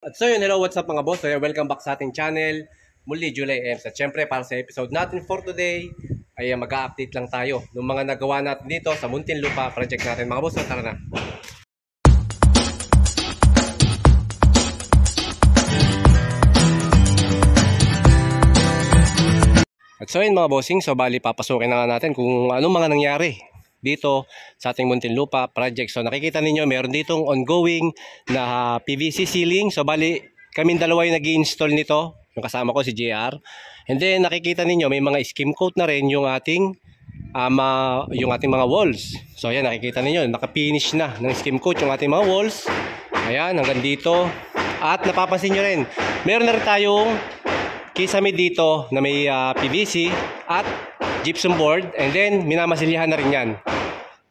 At so yun, hello, what's up mga boss? So, welcome back sa ating channel. Muli, July Ems. At syempre, para sa episode natin for today, ay mag-a-update lang tayo ng mga nagawa natin dito sa Muntinlupa project natin mga boss. So, tara na. At so yun mga bossing, so bali papasukin na nga natin kung anong mga nangyari dito sa ating Muntinlupa project. So nakikita ninyo meron ditong ongoing na PVC ceiling. So bali kaming dalawa yung nag-i-install nito. Yung kasama ko si JR. And then nakikita ninyo may mga skim coat na rin yung ating mga walls. So ayan, nakikita ninyo naka-finish na ng skim coat yung ating mga walls. Ayan, hanggang dito. At napapansin nyo rin, meron na rin tayong kisame dito na may PVC at gypsum board, and then minamasilyahan na rin yan.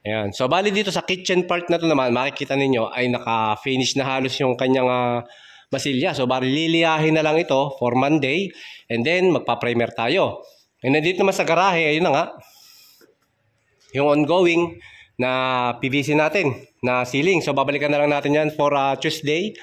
Ayan. So bali dito sa kitchen part na to naman, makikita ninyo ay naka-finish na halos yung kanyang masilya. So bali liliyahin na lang ito for Monday, and then magpa-primer tayo. And then dito naman sa garahe, ayun na nga, yung ongoing na PVC natin na ceiling. So babalikan na lang natin yan for Tuesday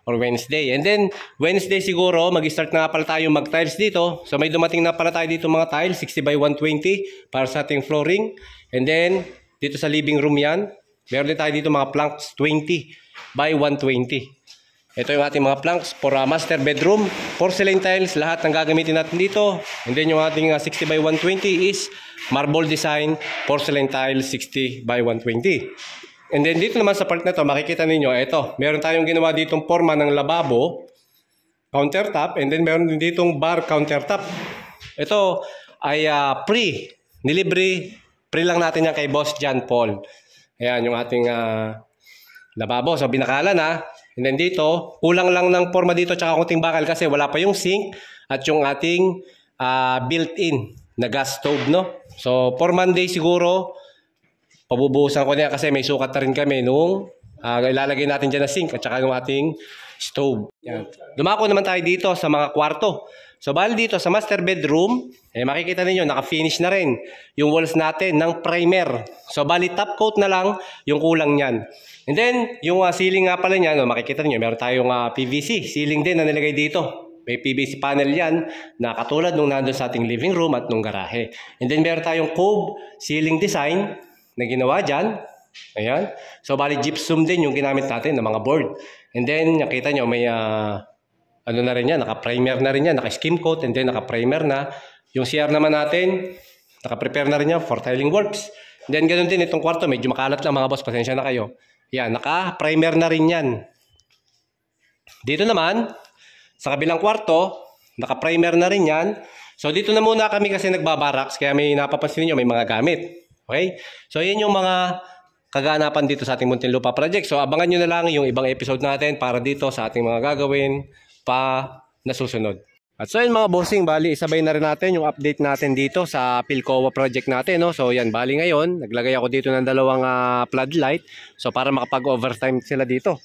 or Wednesday. And then Wednesday siguro mag-start na pala tayo mag-tiles dito. So may dumating na pala tayo dito mga tiles 60 by 120 para sa ating flooring. And then dito sa living room yan, meron din tayo dito mga planks 20 by 120. Ito yung ating mga planks for master bedroom. Porcelain tiles, lahat ng gagamitin natin dito. And then yung ating 60 by 120 is marble design porcelain tiles 60 by 120. And then dito naman sa part na to, makikita ninyo, ito, meron tayong ginawa ditong forma ng lababo, countertop, and then meron din ditong bar countertop. Ito ay nilibre lang natin yan kay Boss John Paul. Ayan, yung ating lababo. So, binakala na. And then dito, kulang lang ng forma dito tsaka kunting bakal kasi wala pa yung sink at yung ating built-in na gas stove, no? So, for Monday siguro, pabubuhusan ko niya kasi may sukat na rin kami nung ilalagay natin dyan na sink at saka yung ating stove. Yan. Dumako naman tayo dito sa mga kwarto. So bali dito sa master bedroom, makikita ninyo naka-finish na rin yung walls natin ng primer. So bali top coat na lang yung kulang niyan. And then yung ceiling nga pala niya, makikita niyo meron tayong PVC ceiling din na nilagay dito. May PVC panel yan na katulad nung nandun sa ating living room at nung garahe. And then meron tayong cove ceiling design na ginawa dyan. Ayan. So, bali gypsum din yung ginamit natin ng mga board. And then, nakita nyo, may ano na rin yan, naka-primer na rin yan, naka-skim coat, and then naka-primer na. Yung CR naman natin, naka-prepare na rin yan for tiling works. And then, ganun din itong kwarto, medyo makalat lang mga boss, pasensya na kayo. Yan, naka-primer na rin yan. Dito naman, sa kabilang kwarto, naka-primer na rin yan. So, dito na muna kami kasi nagbabaraks, kaya may napapansin nyo, may mga gamit. Okay? So, yan yung mga kaganapan dito sa ating Muntinlupa project. So, abangan nyo na lang yung ibang episode natin para dito sa ating mga gagawin pa na susunod. At so, yun mga bossing, bali, isabay na rin natin yung update natin dito sa Philcoa project natin. No? So, yan, bali ngayon, naglagay ako dito ng dalawang floodlight. So, para makapag-overtime sila dito.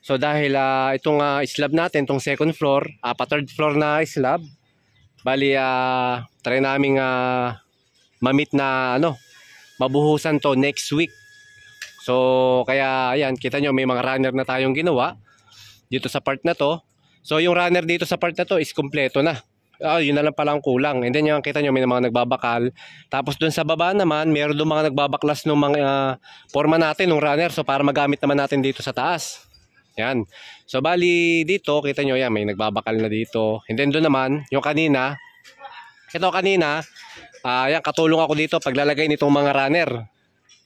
So, dahil itong slab natin, itong second floor, third floor na slab, bali, try naming mamit na, mabuhusan to next week. So kaya ayan, kita nyo may mga runner na tayong ginawa dito sa part na to. So yung runner dito sa part na to is kompleto na. Yun na lang pala ang kulang. And then yung kita nyo may mga nagbabakal. Tapos dun sa baba naman, meron doon mga nagbabaklas ng mga forma natin ng runner. So para magamit naman natin dito sa taas. Yan. So bali dito, kita nyo yan, may nagbabakal na dito. And then doon naman, yung kanina, ito kanina, yan, katulong ako dito paglalagay nitong mga runner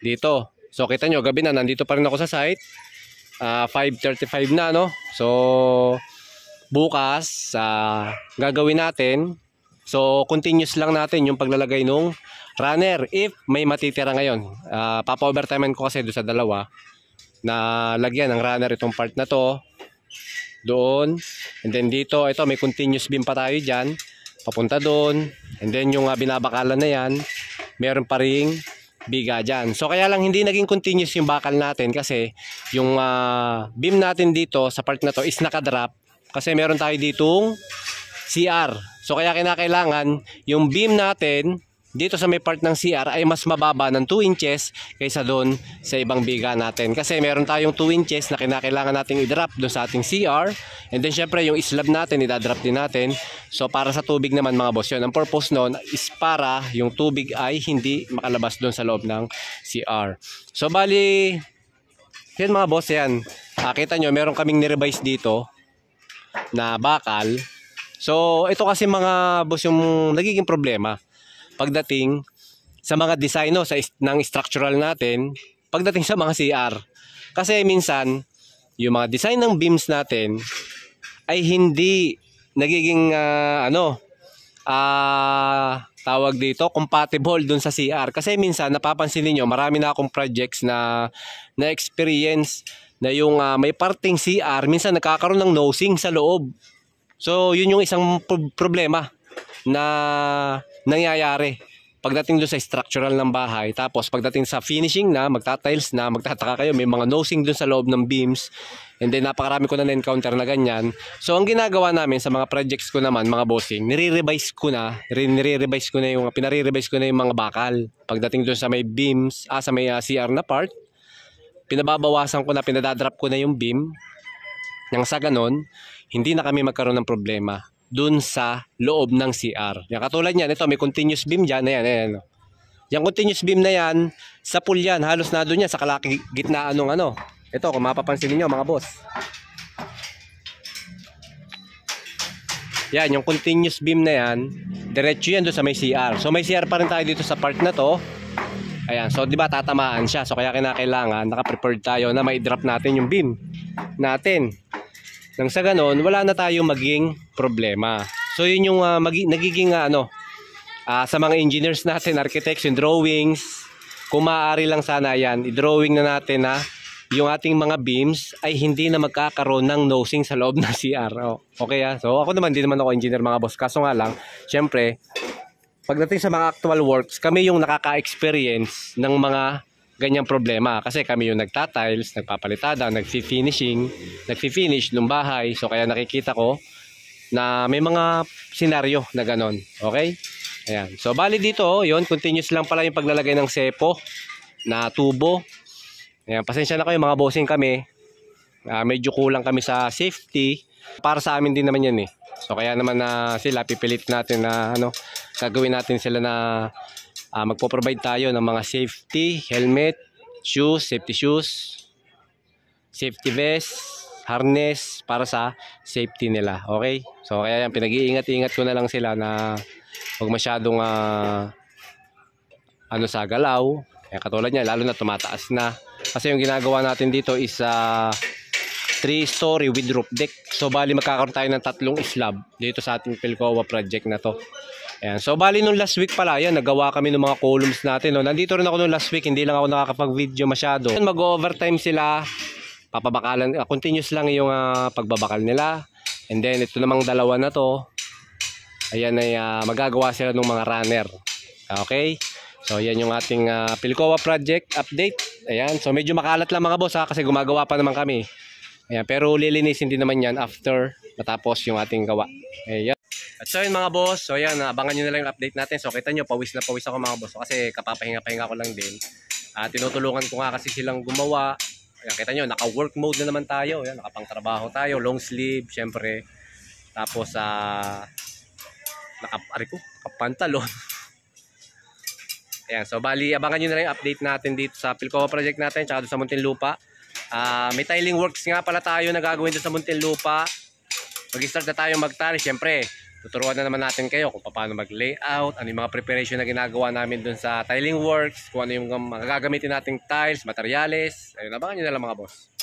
dito. So kita nyo, gabi na, nandito pa rin ako sa site. 5:35 na, no? So bukas, gagawin natin. So continuous lang natin yung paglalagay nung runner if may matitira ngayon. Papa-overtimean ko kasi doon sa dalawa na lagyan ng runner itong part na to. Doon. And then dito, ito may continuous beam pa tayo dyan. Papunta doon. And then yung binabakalan na yan, meron pa ring biga dyan. So kaya lang hindi naging continuous yung bakal natin kasi yung beam natin dito sa part na to is nakadrop kasi meron tayo ditong CR. So kaya kinakailangan yung beam natin dito sa may part ng CR ay mas mababa ng 2 inches kaysa doon sa ibang biga natin. Kasi meron tayong 2 inches na kinakailangan nating i-drop doon sa ating CR. And then syempre yung slab natin, i-drop din natin. So para sa tubig naman mga boss, yun. Ang purpose noon is para yung tubig ay hindi makalabas doon sa loob ng CR. So bali, yan mga boss, yan. Kita nyo, meron kaming nirevise dito na bakal. So ito kasi mga boss yung nagiging problema pagdating sa mga design ng structural natin, pagdating sa mga CR. Kasi minsan, yung mga design ng beams natin ay hindi nagiging tawag dito, compatible dun sa CR. Kasi minsan, napapansin niyo marami na akong projects na experience na yung may parting CR, minsan nagkakaroon ng nosing sa loob. So, yun yung isang problema na nangyayari pagdating doon sa structural ng bahay. Tapos pagdating sa finishing na, magta-tiles na, magtataka kayo, may mga nosing doon sa loob ng beams. And then napakarami ko na na-encounter na ganyan. So ang ginagawa namin sa mga projects ko naman, mga bossing, pinare-revise ko na yung mga bakal. Pagdating doon sa may beams, sa may CR na part, pinababawasan ko na, pinadadrop ko na yung beam. Nang sa ganon, hindi na kami magkaroon ng problema dun sa loob ng CR. Yan, katulad niyan, ito may continuous beam dyan. Ayan. Yung continuous beam na yan, sa pool yan, halos na doon yan, sa kalaki gitnaan ng Ito, kung mapapansin niyo mga boss. Yan, yung continuous beam na yan, diretso yan doon sa may CR. So may CR pa rin tayo dito sa part na to. Ayan, so di ba tatamaan siya. So kaya kinakailangan, naka-prepared tayo na may drop natin yung beam natin. Nang sa ganon, wala na tayong maging problema. So yun yung nagiging sa mga engineers natin, architects, yung drawings, kung maaari lang sana yan, i-drawing na natin na yung ating mga beams ay hindi na magkakaroon ng nosing sa loob ng CR. Okay So ako naman, hindi naman ako engineer mga boss. Kaso nga lang, syempre, pagdating sa mga actual works, kami yung nakaka-experience ng mga ganyang problema. Kasi kami yung nagtatiles, nagpapalitada, nagfi-finish ng bahay. So kaya nakikita ko na may mga senaryo na ganon. Okay? Ayan. So bali dito, yun, continuous lang pala yung paglalagay ng sepo na tubo. Ayan, pasensya na kayo mga bossing kami. Medyo kulang kami sa safety. Para sa amin din naman yan So kaya naman sila pipilit natin na gagawin natin sila na magpo-provide tayo ng mga safety, helmet, shoes, safety shoes, safety vest, harness para sa safety nila. Okay? So kaya yan, pinag-iingat-ingat ko na lang sila na huwag masyadong sa galaw. Kaya katulad niya, lalo na tumataas na. Kasi yung ginagawa natin dito is 3-story with roof deck. So bali magkakaroon tayo ng 3 slab dito sa ating Philcoa project na to. Ayan. So bali nung last week pala, yan, nagawa kami ng mga columns natin. Nandito rin ako nung last week, hindi lang ako nakakapag-video masyado. Mag-overtime sila, papabakalan, continuous lang yung pagbabakal nila. And then ito namang dalawa na to, ayan ay magagawa sila ng mga runner. Okay? So yan yung ating Philcoa project update. Ayan, so medyo makalat lang mga boss kasi gumagawa pa naman kami. Ayan, pero lilinisin din naman yan after matapos yung ating gawa. Ayan. At so yun mga boss, so yan, abangan nyo na lang yung update natin. So kita nyo, pawis na pawis ako mga boss. Kasi kapapahinga-pahinga ko lang din. Tinutulungan ko nga kasi silang gumawa. Ayan, kita nyo, naka-work mode na naman tayo. Ayan, nakapang-trabaho tayo, long sleeve, syempre. Tapos, nakapantalon. Ayan, so bali, abangan nyo na lang yung update natin dito sa Philcoa project natin, tsaka doon sa Muntinlupa. May tiling works nga pala tayo na gagawin doon sa Muntinlupa. Mag-start na tayo mag-tile, syempre. Tuturuan na naman natin kayo kung paano mag-layout, ano yung mga preparation na ginagawa namin dun sa tiling works, kung ano yung gagamitin nating tiles, materyales. Ayun, abangan nyo na lang mga boss.